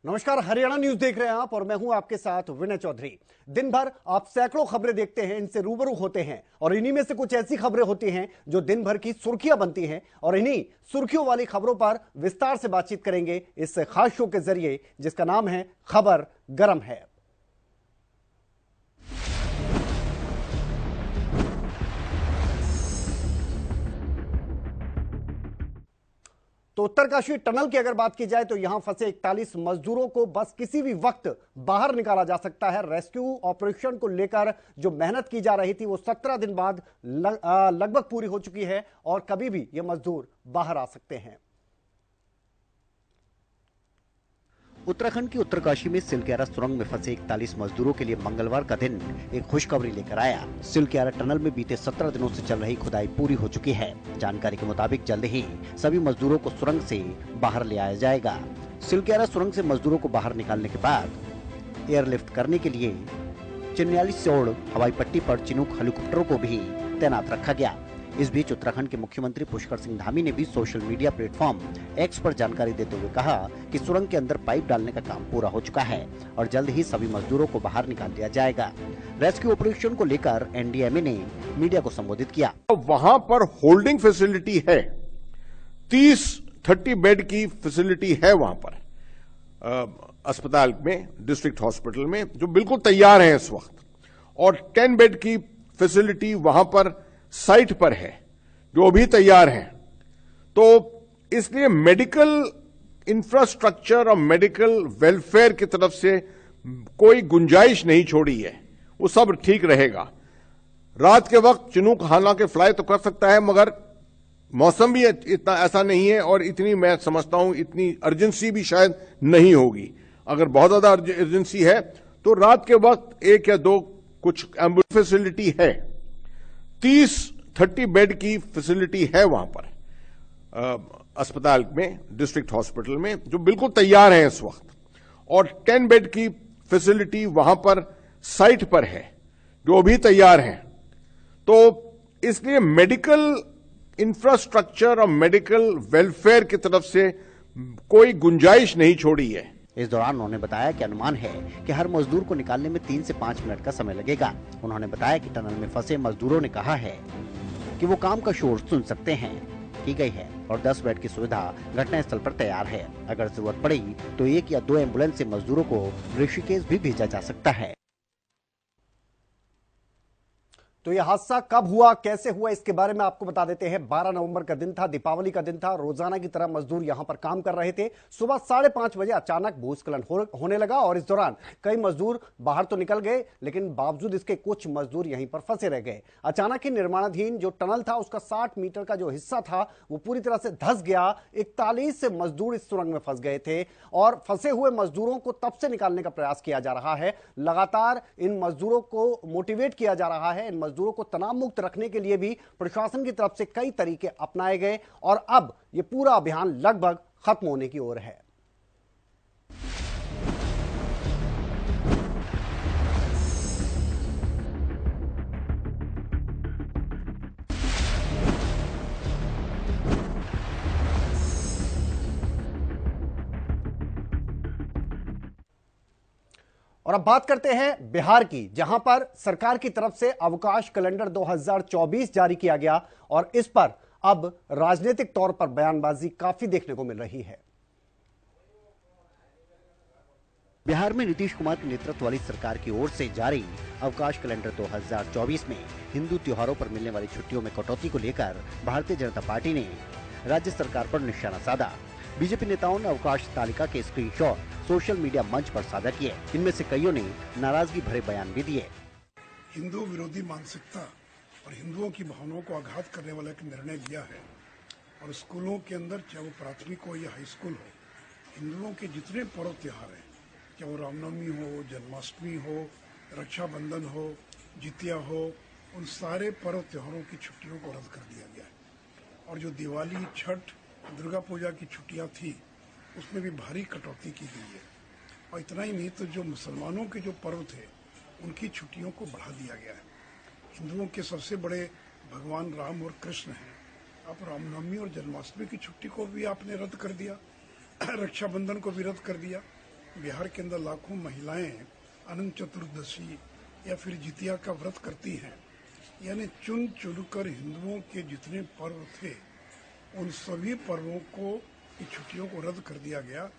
नमस्कार, हरियाणा न्यूज देख रहे हैं आप और मैं हूं आपके साथ विनय चौधरी। दिन भर आप सैकड़ों खबरें देखते हैं, इनसे रूबरू होते हैं और इन्हीं में से कुछ ऐसी खबरें होती हैं जो दिन भर की सुर्खियां बनती हैं और इन्हीं सुर्खियों वाली खबरों पर विस्तार से बातचीत करेंगे इस खास शो के जरिए जिसका नाम है खबर गरम है। तो उत्तरकाशी टनल की अगर बात की जाए तो यहां फंसे 41 मजदूरों को बस किसी भी वक्त बाहर निकाला जा सकता है। रेस्क्यू ऑपरेशन को लेकर जो मेहनत की जा रही थी वो 17 दिन बाद लगभग पूरी हो चुकी है और कभी भी ये मजदूर बाहर आ सकते हैं। उत्तराखंड की उत्तरकाशी में सिलक्यारा सुरंग में फंसे 41 मजदूरों के लिए मंगलवार का दिन एक खुशखबरी लेकर आया। सिलक्यारा टनल में बीते 17 दिनों से चल रही खुदाई पूरी हो चुकी है। जानकारी के मुताबिक जल्द ही सभी मजदूरों को सुरंग से बाहर ले आया जाएगा। सिलक्यारा सुरंग से मजदूरों को बाहर निकालने के बाद एयरलिफ्ट करने के लिए चिन्याली सोड़ हवाई पट्टी पर चिनूक हेलीकॉप्टरों को भी तैनात रखा गया। इस बीच उत्तराखंड के मुख्यमंत्री पुष्कर सिंह धामी ने भी सोशल मीडिया प्लेटफॉर्म एक्स पर जानकारी देते हुए कहा कि सुरंग के अंदर पाइप डालने का काम पूरा हो चुका है और जल्द ही सभी मजदूरों को बाहर निकाल दिया जाएगा। रेस्क्यू ऑपरेशन को लेकर एनडीएमए ने मीडिया को संबोधित किया। वहां पर होल्डिंग फैसिलिटी है, 30 बेड की फैसिलिटी है वहां पर अस्पताल में, डिस्ट्रिक्ट हॉस्पिटल में, जो बिल्कुल तैयार है इस वक्त, और 10 बेड की फैसिलिटी वहां पर साइट पर है जो अभी तैयार है। तो इसलिए मेडिकल इंफ्रास्ट्रक्चर और मेडिकल वेलफेयर की तरफ से कोई गुंजाइश नहीं छोड़ी है, वो सब ठीक रहेगा। रात के वक्त चिनूक हालांकि फ्लाई तो कर सकता है, मगर मौसम भी इतना ऐसा नहीं है और इतनी, मैं समझता हूं, इतनी अर्जेंसी भी शायद नहीं होगी। अगर बहुत ज्यादा अर्जेंसी है तो रात के वक्त 1 या 2 कुछ एम्बुलेंस फैसिलिटी है, 30 बेड की फैसिलिटी है वहां पर अस्पताल में, डिस्ट्रिक्ट हॉस्पिटल में, जो बिल्कुल तैयार है इस वक्त, और 10 बेड की फैसिलिटी वहां पर साइट पर है जो अभी तैयार है। तो इसलिए मेडिकल इंफ्रास्ट्रक्चर और मेडिकल वेलफेयर की तरफ से कोई गुंजाइश नहीं छोड़ी है। इस दौरान उन्होंने बताया कि अनुमान है कि हर मजदूर को निकालने में 3 से 5 मिनट का समय लगेगा। उन्होंने बताया कि टनल में फंसे मजदूरों ने कहा है कि वो काम का शोर सुन सकते हैं, की गई है और 10 बेड की सुविधा घटनास्थल पर तैयार है। अगर जरूरत पड़ी तो 1 या 2 एम्बुलेंस से मजदूरों को ऋषिकेश भी भेजा जा सकता है। तो यह हादसा कब हुआ, कैसे हुआ, इसके बारे में आपको बता देते हैं। 12 नवंबर का दिन था, दीपावली का दिन था। रोजाना की तरह मजदूर यहां पर काम कर रहे थे। सुबह 5:30 बजे अचानक भूस्खलन होने लगा और इस दौरान कई मजदूर बाहर तो निकल गए, लेकिन बावजूद इसके कुछ मजदूर यहीं पर फंसे रह गए। अचानक ही निर्माणाधीन जो टनल था उसका 60 मीटर का जो हिस्सा था वो पूरी तरह से धंस गया। 41 से मजदूर इस सुरंग में फंस गए थे और फंसे हुए मजदूरों को तब से निकालने का प्रयास किया जा रहा है। लगातार इन मजदूरों को मोटिवेट किया जा रहा है। इन मजदूरों को तनाव मुक्त रखने के लिए भी प्रशासन की तरफ से कई तरीके अपनाए गए और अब यह पूरा अभियान लगभग खत्म होने की ओर है। और अब बात करते हैं बिहार की, जहां पर सरकार की तरफ से अवकाश कैलेंडर 2024 जारी किया गया और इस पर अब राजनीतिक तौर पर बयानबाजी काफी देखने को मिल रही है। बिहार में नीतीश कुमार के नेतृत्व वाली सरकार की ओर से जारी अवकाश कैलेंडर 2024 में हिंदू त्योहारों पर मिलने वाली छुट्टियों में कटौती को लेकर भारतीय जनता पार्टी ने राज्य सरकार पर निशाना साधा। बीजेपी नेताओं ने अवकाश तालिका के स्क्रीनशॉट सोशल मीडिया मंच पर साझा किए। इनमें से कईयों ने नाराजगी भरे बयान भी दिए। हिंदू विरोधी मानसिकता और हिंदुओं की भावनाओं को आघात करने वाला एक निर्णय लिया है और स्कूलों के अंदर, चाहे वो प्राथमिक हो या हाई स्कूल हो, हिंदुओं के जितने पर्व त्योहार हैं, चाहे वो रामनवमी हो, जन्माष्टमी हो, रक्षाबंधन हो, जितिया हो, उन सारे पर्व त्योहारों की छुट्टियों को रद्द कर दिया गया है। और जो दिवाली, छठ, दुर्गा पूजा की छुट्टियां थी उसमें भी भारी कटौती की गई है। और इतना ही नहीं, तो जो मुसलमानों के जो पर्व थे उनकी छुट्टियों को बढ़ा दिया गया है। हिंदुओं के सबसे बड़े भगवान राम और कृष्ण हैं, अब रामनवमी और जन्माष्टमी की छुट्टी को भी आपने रद्द कर दिया, रक्षाबंधन को भी रद्द कर दिया। बिहार के अंदर लाखों महिलाएं अनंत चतुर्दशी या फिर जितिया का व्रत करती हैं। यानी चुन चुनकर हिंदुओं के जितने पर्व थे उन सभी पर्वों को की छुट्टियों को रद्द कर दिया गया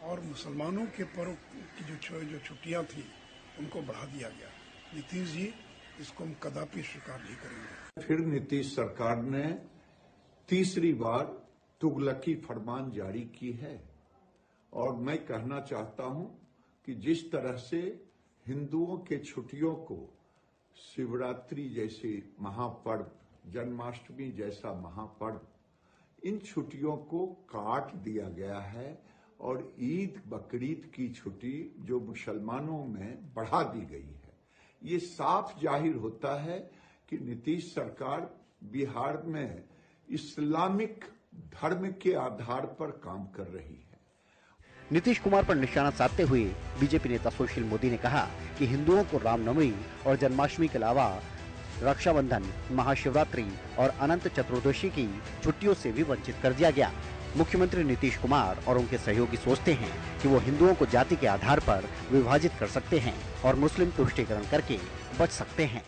और मुसलमानों के पर्व की जो छुट्टियां थी उनको बढ़ा दिया गया। नीतीश जी, इसको हम कदापि स्वीकार नहीं करेंगे। फिर नीतीश सरकार ने तीसरी बार तुगलकी फरमान जारी की है और मैं कहना चाहता हूं कि जिस तरह से हिंदुओं के छुट्टियों को शिवरात्रि जैसे महापर्व, जन्माष्टमी जैसा महापर्व, इन छुट्टियों को काट दिया गया है और ईद बकरीद की छुट्टी जो मुसलमानों में बढ़ा दी गई है। ये साफ जाहिर होता है कि नीतीश सरकार बिहार में इस्लामिक धर्म के आधार पर काम कर रही है। नीतीश कुमार पर निशाना साधते हुए बीजेपी नेता सुशील मोदी ने कहा कि हिंदुओं को रामनवमी और जन्माष्टमी के अलावा रक्षाबंधन, महाशिवरात्रि और अनंत चतुर्दशी की छुट्टियों से भी वंचित कर दिया गया। मुख्यमंत्री नीतीश कुमार और उनके सहयोगी सोचते हैं कि वो हिंदुओं को जाति के आधार पर विभाजित कर सकते हैं और मुस्लिम तुष्टीकरण करके बच सकते हैं।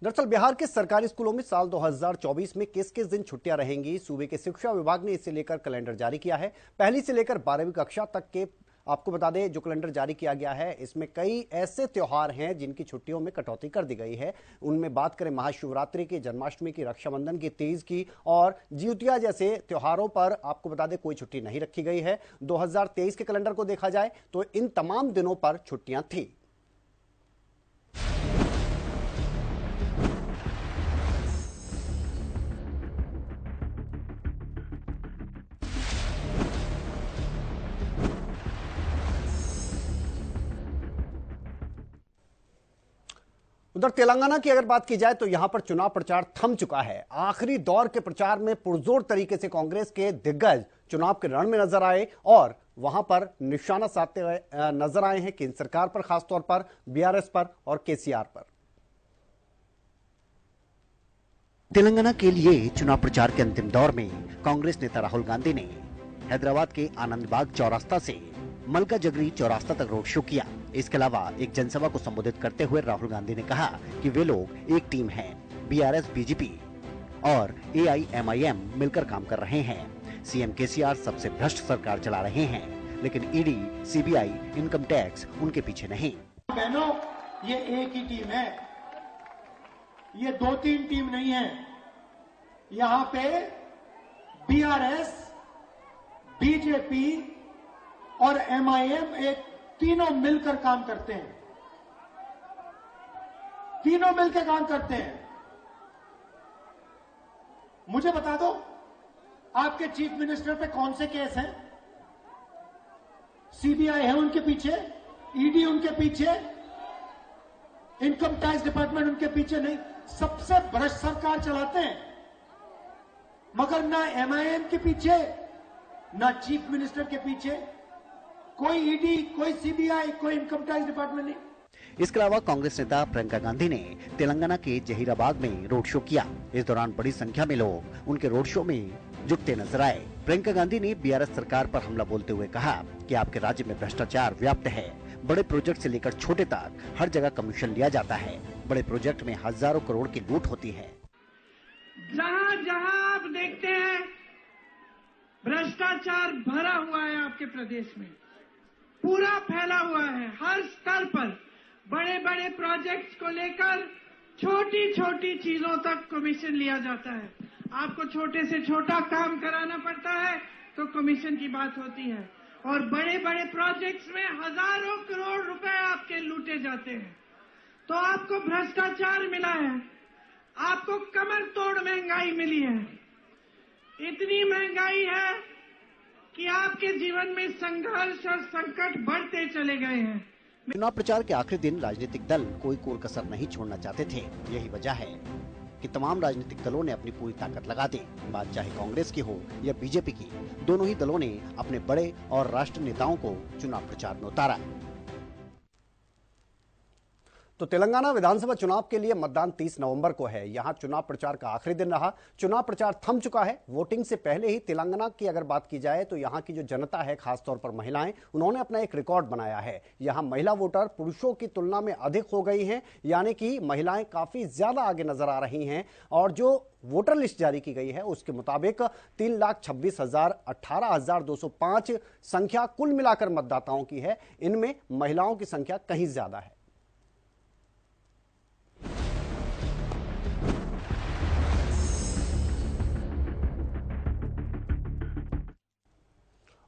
दरअसल बिहार के सरकारी स्कूलों में साल 2024 में किस किस दिन छुट्टियां रहेंगी, सूबे के शिक्षा विभाग ने इसे लेकर कैलेंडर जारी किया है। पहली से लेकर 12वीं कक्षा तक के आपको बता दें जो कैलेंडर जारी किया गया है, इसमें कई ऐसे त्योहार हैं जिनकी छुट्टियों में कटौती कर दी गई है। उनमें बात करें महाशिवरात्रि की, जन्माष्टमी की, रक्षाबंधन की, तीज की और जिउतिया जैसे त्योहारों पर आपको बता दें कोई छुट्टी नहीं रखी गई है। 2023 के कैलेंडर को देखा जाए तो इन तमाम दिनों पर छुट्टियां थी। उधर तेलंगाना की अगर बात की जाए तो यहां पर चुनाव प्रचार थम चुका है। आखिरी दौर के प्रचार में पुरजोर तरीके से कांग्रेस के दिग्गज चुनाव के रण में नजर आए और वहां पर निशाना साधते हुए नजर आए हैं केंद्र सरकार पर, खासतौर पर बीआरएस पर और केसीआर पर। तेलंगाना के लिए चुनाव प्रचार के अंतिम दौर में कांग्रेस नेता राहुल गांधी ने हैदराबाद के आनंदबाग चौरास्ता से मलका जगरी चौरास्ता तक रोड शो किया। इसके अलावा एक जनसभा को संबोधित करते हुए राहुल गांधी ने कहा कि वे लोग एक टीम हैं, बीआरएस, बीजेपी और एआईएमआईएम मिलकर काम कर रहे हैं। सीएम केसीआर सबसे भ्रष्ट सरकार चला रहे हैं, लेकिन ईडी, सीबीआई, इनकम टैक्स उनके पीछे नहीं। बहनों, ये एक ही टीम है, ये 2-3 टीम नहीं है। यहाँ पे बीआरएस, बीजेपी और एमआईएम एक तीनों मिलकर काम करते हैं, तीनों मिलकर काम करते हैं। मुझे बता दो, आपके चीफ मिनिस्टर पे कौन से केस हैं? सीबीआई है उनके पीछे, ईडी उनके पीछे, इनकम टैक्स डिपार्टमेंट उनके पीछे नहीं। सबसे भ्रष्ट सरकार चलाते हैं, मगर ना एमआईएम के पीछे, ना चीफ मिनिस्टर के पीछे कोई ईडी, कोई सीबीआई, कोई इनकम टैक्स डिपार्टमेंट नहीं। इसके अलावा कांग्रेस नेता प्रियंका गांधी ने तेलंगाना के जहीराबाद में रोड शो किया। इस दौरान बड़ी संख्या में लोग उनके रोड शो में जुटते नजर आए। प्रियंका गांधी ने बीआरएस सरकार पर हमला बोलते हुए कहा कि आपके राज्य में भ्रष्टाचार व्याप्त है। बड़े प्रोजेक्ट से लेकर छोटे तक हर जगह कमीशन लिया जाता है। बड़े प्रोजेक्ट में हजारों करोड़ की लूट होती है। जहां जहां आप देखते हैं भ्रष्टाचार भरा हुआ है, आपके प्रदेश में पूरा फैला हुआ है। हर स्तर पर बड़े बड़े प्रोजेक्ट्स को लेकर छोटी छोटी चीजों तक कमीशन लिया जाता है। आपको छोटे से छोटा काम कराना पड़ता है तो कमीशन की बात होती है, और बड़े बड़े प्रोजेक्ट्स में हजारों करोड़ रुपए आपके लूटे जाते हैं। तो आपको भ्रष्टाचार मिला है, आपको कमर तोड़ महंगाई मिली है। इतनी महंगाई है कि आपके जीवन में संघर्ष और संकट बढ़ते चले गए हैं। चुनाव प्रचार के आखिरी दिन राजनीतिक दल कोई कोर कसर नहीं छोड़ना चाहते थे। यही वजह है कि तमाम राजनीतिक दलों ने अपनी पूरी ताकत लगा दी। बात चाहे कांग्रेस की हो या बीजेपी की, दोनों ही दलों ने अपने बड़े और राष्ट्रीय नेताओं को चुनाव प्रचार में उतारा। तो तेलंगाना विधानसभा चुनाव के लिए मतदान 30 नवंबर को है। यहां चुनाव प्रचार का आखिरी दिन रहा। चुनाव प्रचार थम चुका है। वोटिंग से पहले ही तेलंगाना की अगर बात की जाए तो यहां की जो जनता है, खासतौर पर महिलाएं, उन्होंने अपना एक रिकॉर्ड बनाया है। यहां महिला वोटर पुरुषों की तुलना में अधिक हो गई हैं, यानी कि महिलाएं काफी ज्यादा आगे नजर आ रही हैं। और जो वोटर लिस्ट जारी की गई है उसके मुताबिक 3,26,000 संख्या कुल मिलाकर मतदाताओं की है। इनमें महिलाओं की संख्या कहीं ज्यादा है।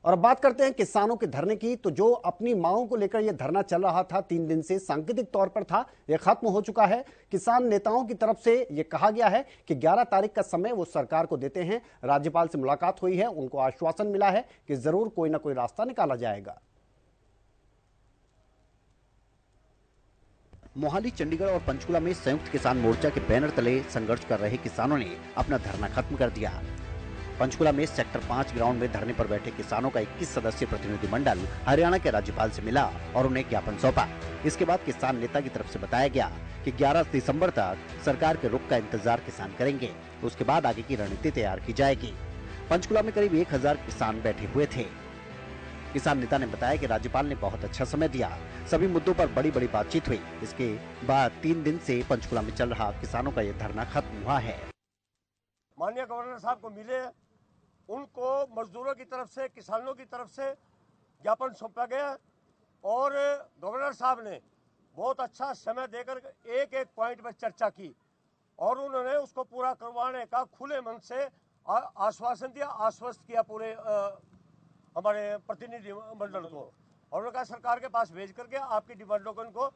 और अब बात करते हैं किसानों के धरने की। तो जो अपनी मांगों को लेकर यह धरना चल रहा था, 3 दिन से सांकेतिक तौर पर था, यह खत्म हो चुका है। किसान नेताओं की तरफ से यह कहा गया है कि 11 तारीख का समय वो सरकार को देते हैं। राज्यपाल से मुलाकात हुई है, उनको आश्वासन मिला है कि जरूर कोई ना कोई रास्ता निकाला जाएगा। मोहाली, चंडीगढ़ और पंचकुला में संयुक्त किसान मोर्चा के बैनर तले संघर्ष कर रहे किसानों ने अपना धरना खत्म कर दिया। पंचकुला में सेक्टर 5 ग्राउंड में धरने पर बैठे किसानों का 21 सदस्यीय प्रतिनिधिमंडल हरियाणा के राज्यपाल से मिला और उन्हें ज्ञापन सौंपा। इसके बाद किसान नेता की तरफ से बताया गया कि 11 दिसंबर तक सरकार के रुख का इंतजार किसान करेंगे, उसके बाद आगे की रणनीति तैयार की जाएगी। पंचकुला में करीब 1000 किसान बैठे हुए थे। किसान नेता ने बताया कि राज्यपाल ने बहुत अच्छा समय दिया, सभी मुद्दों पर बड़ी बड़ी बातचीत हुई। इसके बाद 3 दिन से पंचकुला में चल रहा किसानों का यह धरना खत्म हुआ है। माननीय गवर्नर साहब को मिले, उनको मजदूरों की तरफ से, किसानों की तरफ से ज्ञापन सौंपा गया और गवर्नर साहब ने बहुत अच्छा समय देकर एक एक पॉइंट पर चर्चा की और उन्होंने उसको पूरा करवाने का खुले मन से आश्वासन दिया, आश्वस्त किया पूरे हमारे प्रतिनिधि मंडल को। और उन्होंने कहा सरकार के पास भेज करके आपकी डिमांडों को उनको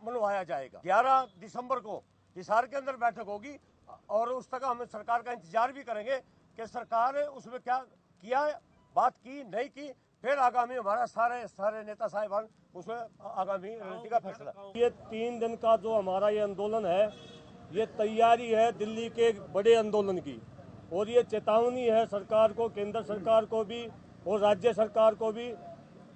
मनवाया जाएगा। 11 दिसंबर को हिसार के अंदर बैठक होगी और उस तक हम सरकार का इंतजार भी करेंगे कि सरकार उसमें क्या किया, बात की नहीं की, फिर आगामी हमारा सारे नेता साहिबान उसमें आगामी रणनीति का फैसला। ये 3 दिन का जो हमारा ये आंदोलन है, ये तैयारी है दिल्ली के बड़े आंदोलन की और ये चेतावनी है सरकार को, केंद्र सरकार को भी और राज्य सरकार को भी।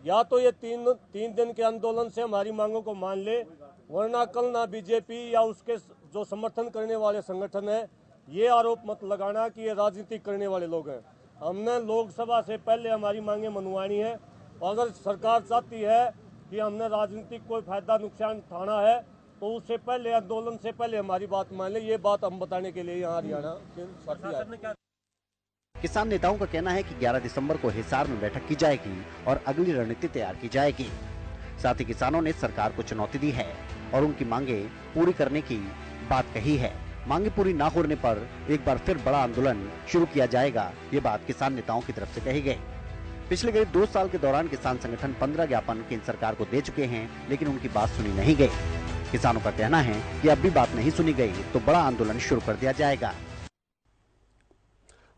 या तो ये तीन दिन के आंदोलन से हमारी मांगों को मान ले, वरना कल ना बीजेपी या उसके जो समर्थन करने वाले संगठन है ये आरोप मत लगाना कि ये राजनीति करने वाले लोग हैं। हमने लोकसभा से पहले हमारी मांगे मनवानी है और अगर सरकार चाहती है कि हमने राजनीतिक कोई फायदा नुकसान उठाना है तो उससे पहले, आंदोलन से पहले हमारी बात मान ले। ये बात हम बताने के लिए यहाँ हरियाणा के साथी आए। किसान नेताओं का कहना है कि 11 दिसंबर को हिसार में बैठक की जाएगी और अगली रणनीति तैयार की जाएगी। साथ ही किसानों ने सरकार को चुनौती दी है और उनकी मांगे पूरी करने की बात कही है। मांगे पूरी ना होने पर एक बार फिर बड़ा आंदोलन शुरू किया जाएगा, ये बात किसान नेताओं की तरफ से कही गई। पिछले करीब 2 साल के दौरान किसान संगठन 15 ज्ञापन केंद्र सरकार को दे चुके हैं, लेकिन उनकी बात सुनी नहीं गई। किसानों का कहना है कि अब भी बात नहीं सुनी गई तो बड़ा आंदोलन शुरू कर दिया जाएगा।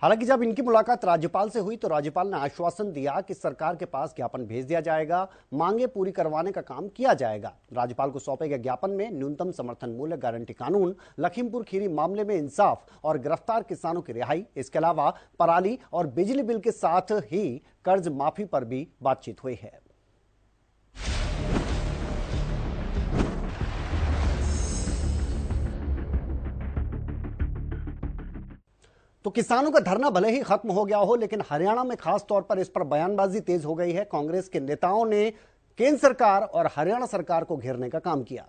हालांकि जब इनकी मुलाकात राज्यपाल से हुई तो राज्यपाल ने आश्वासन दिया कि सरकार के पास ज्ञापन भेज दिया जाएगा, मांगे पूरी करवाने का काम किया जाएगा। राज्यपाल को सौंपे गए ज्ञापन में न्यूनतम समर्थन मूल्य गारंटी कानून, लखीमपुर खीरी मामले में इंसाफ और गिरफ्तार किसानों की रिहाई, इसके अलावा पराली और बिजली बिल के साथ ही कर्ज माफी पर भी बातचीत हुई है। तो किसानों का धरना भले ही खत्म हो गया हो, लेकिन हरियाणा में खास तौर पर इस पर बयानबाजी तेज हो गई है। कांग्रेस के नेताओं ने केंद्र सरकार और हरियाणा सरकार को घेरने का काम किया।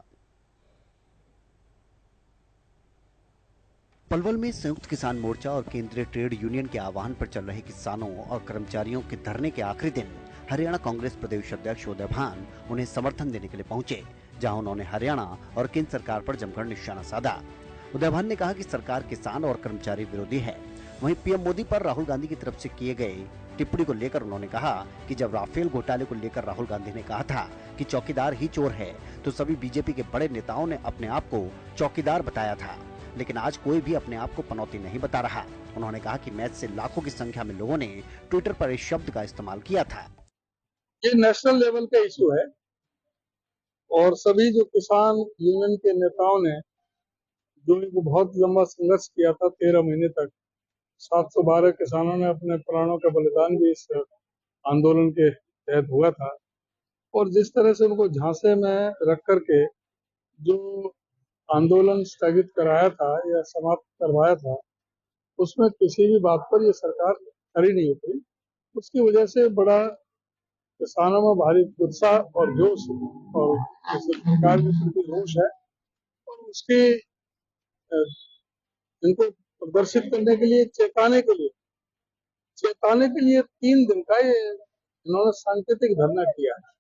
पलवल में संयुक्त किसान मोर्चा और केंद्रीय ट्रेड यूनियन के आह्वान पर चल रहे किसानों और कर्मचारियों के धरने के आखिरी दिन हरियाणा कांग्रेस प्रदेश अध्यक्ष उदय भान उन्हें समर्थन देने के लिए पहुंचे, जहां उन्होंने हरियाणा और केंद्र सरकार पर जमकर निशाना साधा। उदय भान ने कहा कि सरकार किसान और कर्मचारी विरोधी है। वहीं पीएम मोदी पर राहुल गांधी की तरफ से किए गए टिप्पणी को लेकर उन्होंने कहा कि जब राफेल घोटाले को लेकर राहुल गांधी ने कहा था कि चौकीदार ही चोर है, तो सभी बीजेपी के बड़े नेताओं ने अपने आप को चौकीदार बताया था, लेकिन आज कोई भी अपने आप को पनौती नहीं बता रहा। उन्होंने कहा कि मैच से लाखों की संख्या में लोगों ने ट्विटर पर इस शब्द का इस्तेमाल किया था। ये नेशनल लेवल का इशू है और सभी जो किसान यूनियन के नेताओं ने जो एक बहुत लंबा संघर्ष किया था 13 महीने तक, 712 किसानों ने अपने प्राणों का बलिदान भी इस आंदोलन के तहत हुआ था और जिस तरह से उनको झांसे में रख करके जो आंदोलन स्थगित कराया था या समाप्त करवाया था, उसमें किसी भी बात पर ये सरकार खरी नहीं उतरी। उसकी वजह से बड़ा किसानों में भारी उत्साह और जोश और सरकार के प्रति रोष है, और उसके इनको प्रदर्शित करने के लिए, चेताने के लिए 3 दिन का ये इन्होंने सांकेतिक धरना किया है।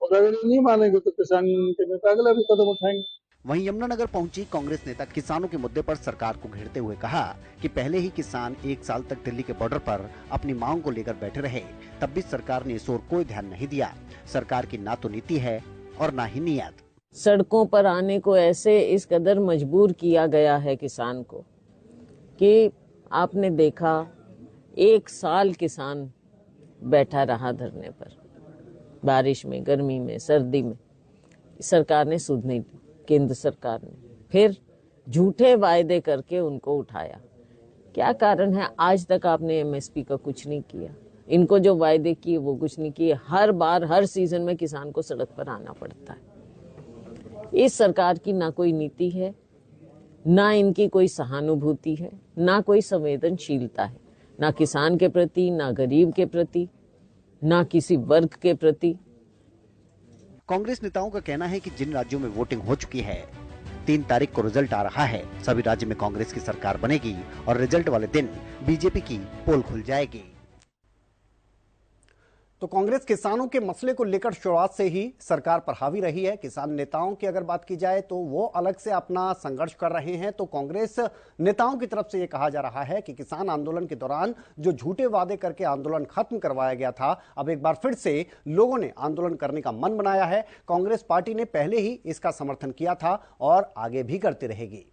और अगर ये नहीं मानेंगे तो किसान यूनियन के नेता अगला भी कदम उठाएंगे। वहीं यमुनानगर पहुंची कांग्रेस नेता किसानों के मुद्दे पर सरकार को घेरते हुए कहा कि पहले ही किसान 1 साल तक दिल्ली के बॉर्डर पर अपनी मांग को लेकर बैठे रहे, तब भी सरकार ने इस ओर कोई ध्यान नहीं दिया। सरकार की ना तो नीति है और ना ही नियत। सड़कों पर आने को ऐसे इस कदर मजबूर किया गया है किसान को कि आपने देखा 1 साल किसान बैठा रहा धरने पर, बारिश में, गर्मी में, सर्दी में। सरकार ने सुध नहीं दी, केंद्र सरकार ने फिर झूठे वायदे करके उनको उठाया। क्या कारण है? आज तक आपने एमएसपी का कुछ नहीं किया। इनको जो वायदे किए वो कुछ नहीं किए। हर बार हर सीजन में किसान को सड़क पर आना पड़ता है। इस सरकार की ना कोई नीति है, ना इनकी कोई सहानुभूति है, ना कोई संवेदनशीलता है, ना किसान के प्रति, ना गरीब के प्रति, ना किसी वर्ग के प्रति। कांग्रेस नेताओं का कहना है कि जिन राज्यों में वोटिंग हो चुकी है, 3 तारीख को रिजल्ट आ रहा है, सभी राज्य में कांग्रेस की सरकार बनेगी और रिजल्ट वाले दिन बीजेपी की पोल खुल जाएगी। तो कांग्रेस किसानों के मसले को लेकर शुरुआत से ही सरकार पर हावी रही है। किसान नेताओं की अगर बात की जाए तो वो अलग से अपना संघर्ष कर रहे हैं। तो कांग्रेस नेताओं की तरफ से ये कहा जा रहा है कि किसान आंदोलन के दौरान जो झूठे वादे करके आंदोलन खत्म करवाया गया था, अब एक बार फिर से लोगों ने आंदोलन करने का मन बनाया है। कांग्रेस पार्टी ने पहले ही इसका समर्थन किया था और आगे भी करती रहेगी।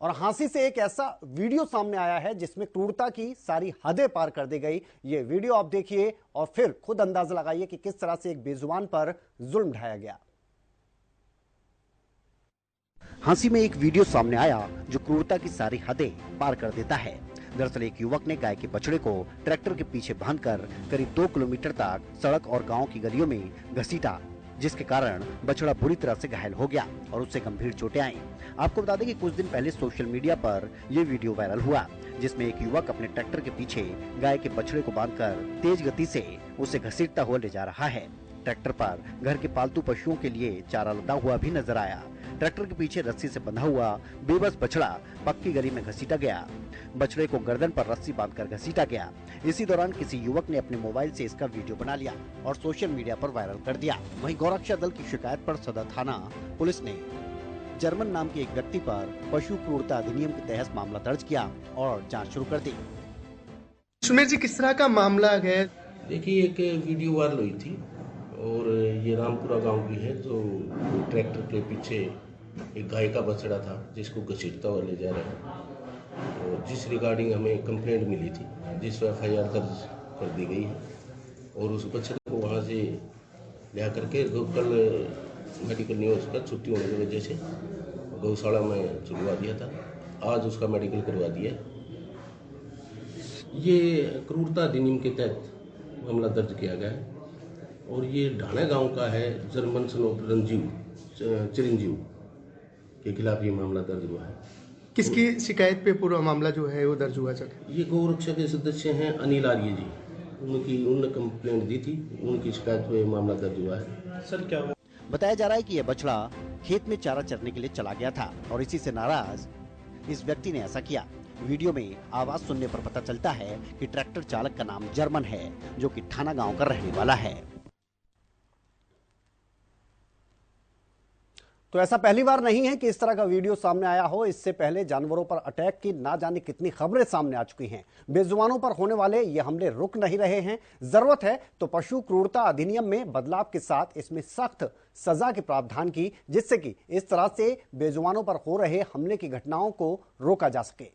और हांसी से एक ऐसा वीडियो सामने आया है जिसमें क्रूरता की सारी हदें पार कर दी गई। ये वीडियो आप देखिए और फिर खुद अंदाजा लगाइए कि किस तरह से एक बेजुबान पर जुल्म ढाया गया। हांसी में एक वीडियो सामने आया जो क्रूरता की सारी हदें पार कर देता है। दरअसल एक युवक ने गाय के बछड़े को ट्रैक्टर के पीछे बांधकर करीब 2 किलोमीटर तक सड़क और गांव की गलियों में घसीटा, जिसके कारण बछड़ा बुरी तरह से घायल हो गया और उससे गंभीर चोटें आईं। आपको बता दें कि कुछ दिन पहले सोशल मीडिया पर यह वीडियो वायरल हुआ, जिसमें एक युवक अपने ट्रैक्टर के पीछे गाय के बछड़े को बांधकर तेज गति से उसे घसीटता हुआ ले जा रहा है। ट्रैक्टर पर घर के पालतू पशुओं के लिए चारा लदा हुआ भी नजर आया। ट्रैक्टर के पीछे रस्सी से बंधा हुआ बेबस बछड़ा पक्की गली में घसीटा गया। बछड़े को गर्दन पर रस्सी बांधकर घसीटा गया। इसी दौरान किसी युवक ने अपने मोबाइल से इसका वीडियो बना लिया और सोशल मीडिया पर वायरल कर दिया। वहीं गौरक्षा दल की शिकायत पर सदर थाना पुलिस ने जर्मन नाम के एक व्यक्ति पर पशु क्रूरता अधिनियम के तहत मामला दर्ज किया और जाँच शुरू कर दी। सुमेर जी, किस तरह का मामला है? देखिए, एक वीडियो वायरल हुई थी और ये रामपुरा गांव की है, जो ट्रैक्टर के पीछे एक गाय का बछड़ा था जिसको घसीटता हुआ ले जा रहा है, और जिस रिगार्डिंग हमें कंप्लेंट मिली थी, जिस FIR दर्ज कर दी गई है, और उस बछड़े को वहाँ से ले करके कल मेडिकल नहीं हो सका, छुट्टी होने की वजह से गौशाला में छुड़वा दिया था। आज उसका मेडिकल करवा दिया। ये क्रूरता अधिनियम के तहत मामला दर्ज किया गया है और ये ढाना गांव का है। जर्मन सन ऑफ चिरंजीव के खिलाफ ये मामला दर्ज हुआ है। किसकी शिकायत पे पूरा मामला जो है वो दर्ज हुआ? ये गौरक्षा के सदस्य हैं अनिल आर्य जी, उन्होंने कंप्लेंट दी थी, उनकी शिकायत पे मामला दर्ज हुआ है। सर, क्या बताया जा रहा है कि यह बछड़ा खेत में चारा चरने के लिए चला गया था और इसी से नाराज इस व्यक्ति ने ऐसा किया। वीडियो में आवाज सुनने पर पता चलता है कि ट्रैक्टर चालक का नाम जर्मन है, जो कि ठाना गांव का रहने वाला है। तो ऐसा पहली बार नहीं है कि इस तरह का वीडियो सामने आया हो। इससे पहले जानवरों पर अटैक की ना जाने कितनी खबरें सामने आ चुकी हैं। बेजुबानों पर होने वाले ये हमले रुक नहीं रहे हैं। जरूरत है तो पशु क्रूरता अधिनियम में बदलाव के साथ इसमें सख्त सजा के प्रावधान की, जिससे कि इस तरह से बेजुबानों पर हो रहे हमले की घटनाओं को रोका जा सके।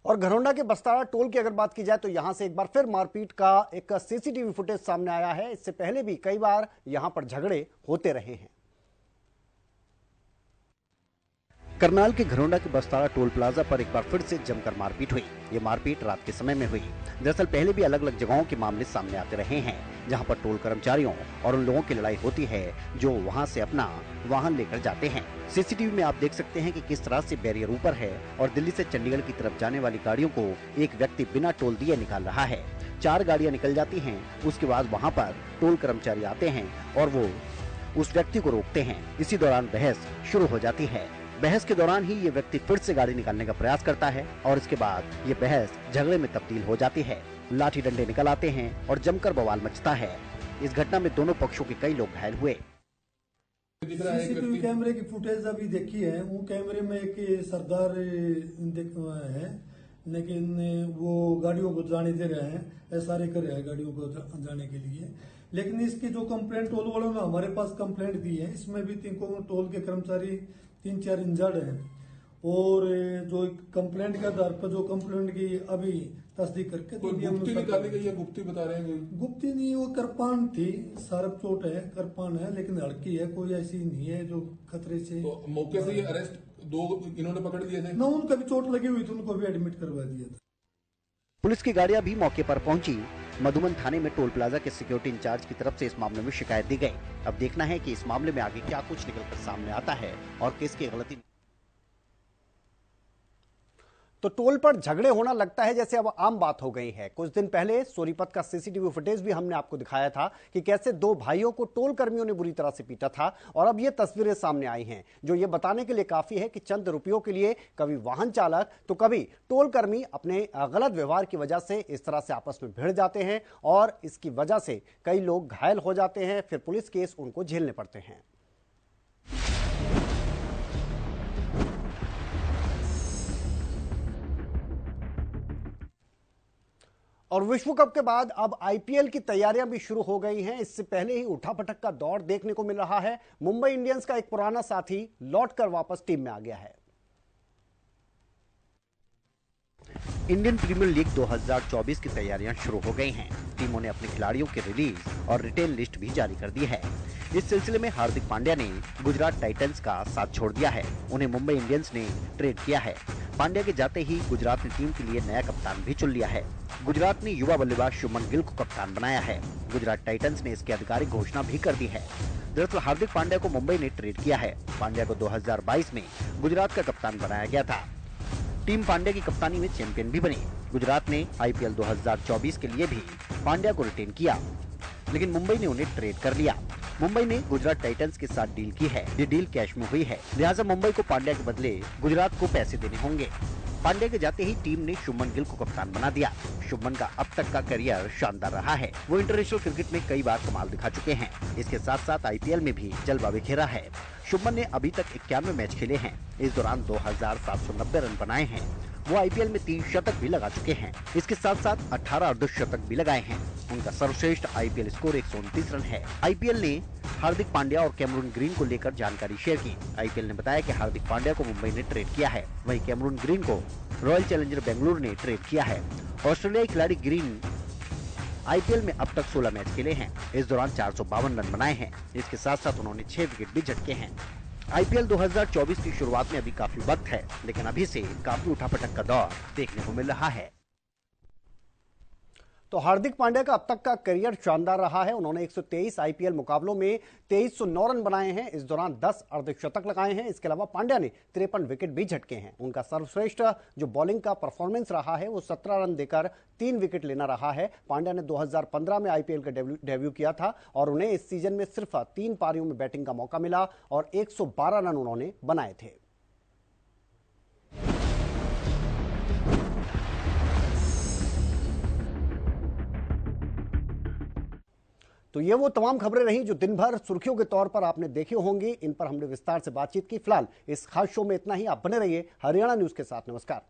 और घरौंडा के बस्तारा टोल की अगर बात की जाए तो यहां से एक बार फिर मारपीट का एक सीसीटीवी फुटेज सामने आया है। इससे पहले भी कई बार यहां पर झगड़े होते रहे हैं। करनाल के घरौंडा के बस्तारा टोल प्लाजा पर एक बार फिर से जमकर मारपीट हुई। ये मारपीट रात के समय में हुई। दरअसल पहले भी अलग अलग जगहों के मामले सामने आते रहे हैं जहां पर टोल कर्मचारियों और उन लोगों की लड़ाई होती है जो वहां से अपना वाहन लेकर जाते हैं। सीसीटीवी में आप देख सकते हैं कि किस तरह से बैरियर ऊपर है और दिल्ली से चंडीगढ़ की तरफ जाने वाली गाड़ियों को एक व्यक्ति बिना टोल दिए निकाल रहा है। 4 गाड़ियां निकल जाती हैं। उसके बाद वहाँ पर टोल कर्मचारी आते हैं और वो उस व्यक्ति को रोकते हैं। इसी दौरान बहस शुरू हो जाती है। बहस के दौरान ही ये व्यक्ति फिर से गाड़ी निकालने का प्रयास करता है और इसके बाद ये बहस झगड़े में तब्दील हो जाती है। लाठी डंडे निकल आते हैं और जमकर बवाल मचता है। इस घटना में दोनों पक्षों के कई लोग घायल हुए। सीसीटीवी कैमरे की फुटेज अभी देखी है। वो कैमरे में एक सरदार है, लेकिन वो गाड़ियों को जाने दे रहे हैं, इशारे कर रहे हैं गाड़ियों को जाने के लिए। लेकिन इसकी जो कंप्लेंट टोल वालों ने हमारे पास कंप्लेंट दी है, इसमें भी 3 टोल के कर्मचारी 3-4 इंजर्ड हैं। और जो कंप्लेंट के आधार पर जो कंप्लेंट की अभी तस्दीक करके गुप्ती निकाली गई है। गुप्ती बता रहे हैं। गुप्ती नहीं, वो करपान थी, शार्प चोट है, करपान है, लेकिन हल्की है, कोई ऐसी नहीं है जो खतरे से। तो मौके से ये अरेस्ट 2 इन्होंने पकड़ लिए थे ना, उनका भी चोट लगी हुई थी, उनको भी एडमिट करवा दिया था। पुलिस की गाड़ियां भी मौके पर पहुंची। मधुबन थाने में टोल प्लाजा के सिक्योरिटी इंचार्ज की तरफ से इस मामले में शिकायत दी गई। अब देखना है कि इस मामले में आगे क्या कुछ निकलकर सामने आता है और किसकी गलती। तो टोल पर झगड़े होना लगता है जैसे अब आम बात हो गई है। कुछ दिन पहले सोनीपत का सीसीटीवी फुटेज भी हमने आपको दिखाया था कि कैसे 2 भाइयों को टोल कर्मियों ने बुरी तरह से पीटा था और अब ये तस्वीरें सामने आई हैं जो ये बताने के लिए काफी है कि चंद रुपयों के लिए कभी वाहन चालक तो कभी टोल कर्मी अपने गलत व्यवहार की वजह से इस तरह से आपस में भिड़ जाते हैं और इसकी वजह से कई लोग घायल हो जाते हैं, फिर पुलिस केस उनको झेलने पड़ते हैं। और विश्व कप के बाद अब आईपीएल की तैयारियां भी शुरू हो गई हैं। इससे पहले ही उठापटक का दौर देखने को मिल रहा है। मुंबई इंडियंस का एक पुराना साथी लौटकर वापस टीम में आ गया है। इंडियन प्रीमियर लीग 2024 की तैयारियां शुरू हो गई हैं। टीमों ने अपने खिलाड़ियों की रिलीज और रिटेल लिस्ट भी जारी कर दी है। इस सिलसिले में हार्दिक पांड्या ने गुजरात टाइटंस का साथ छोड़ दिया है। उन्हें मुंबई इंडियंस ने ट्रेड किया है। पांड्या के जाते ही गुजरात ने टीम के लिए नया कप्तान भी चुन लिया है। गुजरात ने युवा बल्लेबाज शुभमन गिल को कप्तान बनाया है। गुजरात टाइटंस ने इसकी आधिकारिक घोषणा भी कर दी है। दरअसल हार्दिक पांड्या को मुंबई ने ट्रेड किया है। पांड्या को 2022 में गुजरात का कप्तान बनाया गया था। टीम पांड्या की कप्तानी में चैंपियन भी बनी। गुजरात ने आईपीएल 2024 के लिए भी पांड्या को रिटेन किया, लेकिन मुंबई ने उन्हें ट्रेड कर लिया। मुंबई ने गुजरात टाइटंस के साथ डील की है। ये डील कैश में हुई है, लिहाजा मुंबई को पांड्या के बदले गुजरात को पैसे देने होंगे। पांड्या के जाते ही टीम ने शुभमन गिल को कप्तान बना दिया। शुभमन का अब तक का करियर शानदार रहा है। वो इंटरनेशनल क्रिकेट में कई बार कमाल दिखा चुके हैं। इसके साथ साथ आईपीएल में भी जलवा बिखेरा है। शुभमन ने अभी तक 91 मैच खेले हैं। इस दौरान 2790 रन बनाए हैं। वो आईपीएल में 3 शतक भी लगा चुके हैं। इसके साथ साथ 18 अर्धशतक भी लगाए हैं। उनका सर्वश्रेष्ठ आईपीएल स्कोर 129 रन है। आईपीएल ने हार्दिक पांड्या और कैमरून ग्रीन को लेकर जानकारी शेयर की। आईपीएल ने बताया कि हार्दिक पांड्या को मुंबई ने ट्रेड किया है, वहीं कैमरून ग्रीन को रॉयल चैलेंजर बेंगलुरु ने ट्रेड किया है। ऑस्ट्रेलियाई खिलाड़ी ग्रीन आईपीएल में अब तक 16 मैच खेले हैं। इस दौरान 452 रन बनाए हैं। इसके साथ साथ उन्होंने 6 विकेट भी झटके हैं। आईपीएल 2024 की शुरुआत में अभी काफी वक्त है, लेकिन अभी से काफी उठापटक का दौर देखने को मिल रहा है। तो हार्दिक पांड्या का अब तक का करियर शानदार रहा है। उन्होंने 123 आईपीएल मुकाबलों में 2309 रन बनाए हैं। इस दौरान 10 अर्धशतक लगाए हैं। इसके अलावा पांड्या ने 53 विकेट भी झटके हैं। उनका सर्वश्रेष्ठ जो बॉलिंग का परफॉर्मेंस रहा है वो 17 रन देकर 3 विकेट लेना रहा है। पांड्या ने 2015 में आईपीएल का डेब्यू किया था और उन्हें इस सीजन में सिर्फ 3 पारियों में बैटिंग का मौका मिला और 112 रन उन्होंने बनाए थे। तो ये वो तमाम खबरें रहीं जो दिन भर सुर्खियों के तौर पर आपने देखी होंगी। इन पर हमने विस्तार से बातचीत की। फिलहाल इस खास शो में इतना ही। आप बने रहिए हरियाणा न्यूज के साथ। नमस्कार।